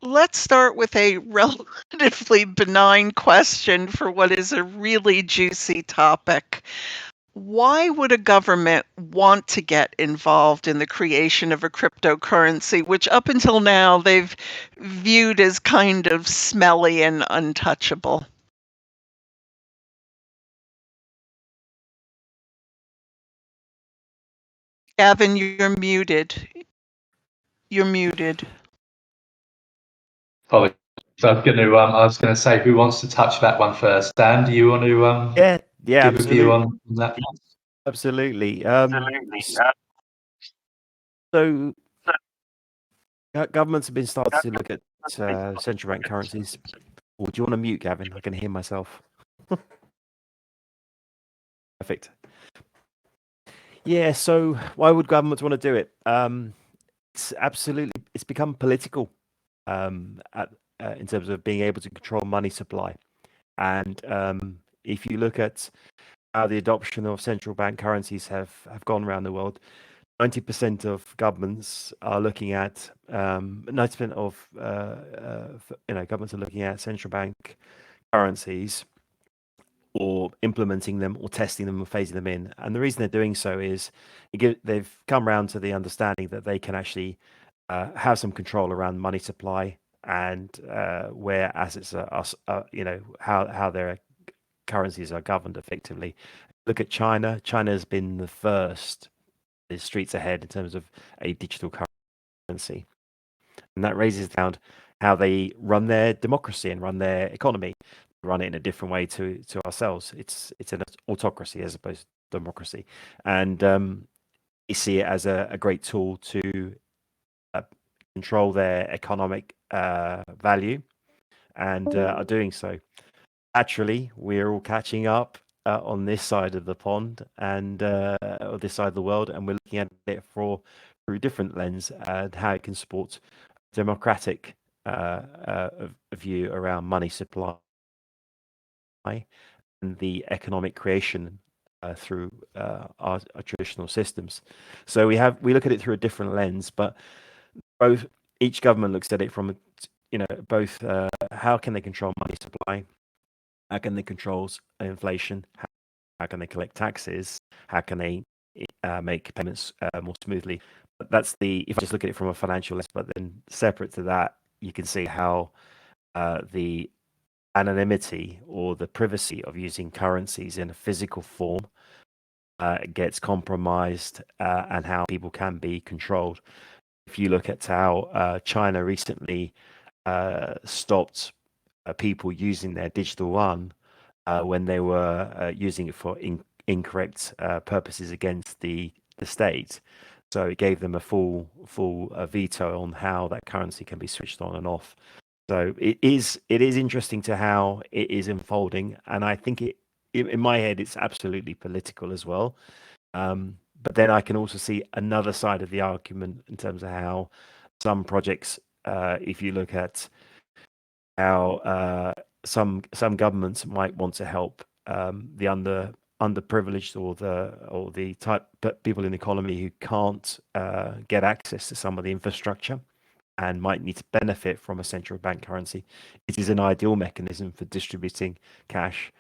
Let's start with a relatively benign question for what is a really juicy topic. Why would a government want to get involved in the creation of a cryptocurrency, which up until now they've viewed as kind of smelly and untouchable? Gavin, you're muted. You're muted. Sorry. So I was going to say, who wants to touch that one first? Dan, do you want to Yeah, give a view absolutely. on that? Absolutely. So governments have been starting to look at central bank currencies. Or do you want to mute, Gavin? I can hear myself. Perfect. Yeah. So why would governments want to do it? It's become political in terms of being able to control money supply. And if you look at how the adoption of central bank currencies have gone around the world, 90% of governments are looking at 90% of governments are looking at central bank currencies or implementing them or testing them or phasing them in. And the reason they're doing so is they've come around to the understanding that they can actually have some control around money supply and where assets are how their currencies are governed effectively. Look at China. China has been the first streets ahead in terms of a digital currency, and that raises down how they run their democracy and run their economy. Run it in a different way to ourselves. It's an autocracy as opposed to democracy, and you see it as a great tool to control their economic value, and are doing so. Naturally, we're all catching up on this side of the pond and or this side of the world, and we're looking at it through different lens and how it can support democratic view around money supply and the economic creation through our traditional systems. So we look at it through a different lens, but each government looks at it from both how can they control money supply, how can they control inflation, how can they collect taxes, how can they make payments more smoothly. But if I just look at it from a financial lens, but then separate to that, you can see how the anonymity or the privacy of using currencies in a physical form gets compromised and how people can be controlled. If you look at how China recently stopped people using their digital yuan when they were using it for incorrect purposes against the state. So it gave them a full veto on how that currency can be switched on and off. So it is interesting to how it is unfolding, and I think in my head it's absolutely political as well. But then I can also see another side of the argument in terms of how some projects, if you look at how some governments might want to help the underprivileged or the type people in the economy who can't get access to some of the infrastructure and might need to benefit from a central bank currency. It is an ideal mechanism for distributing cash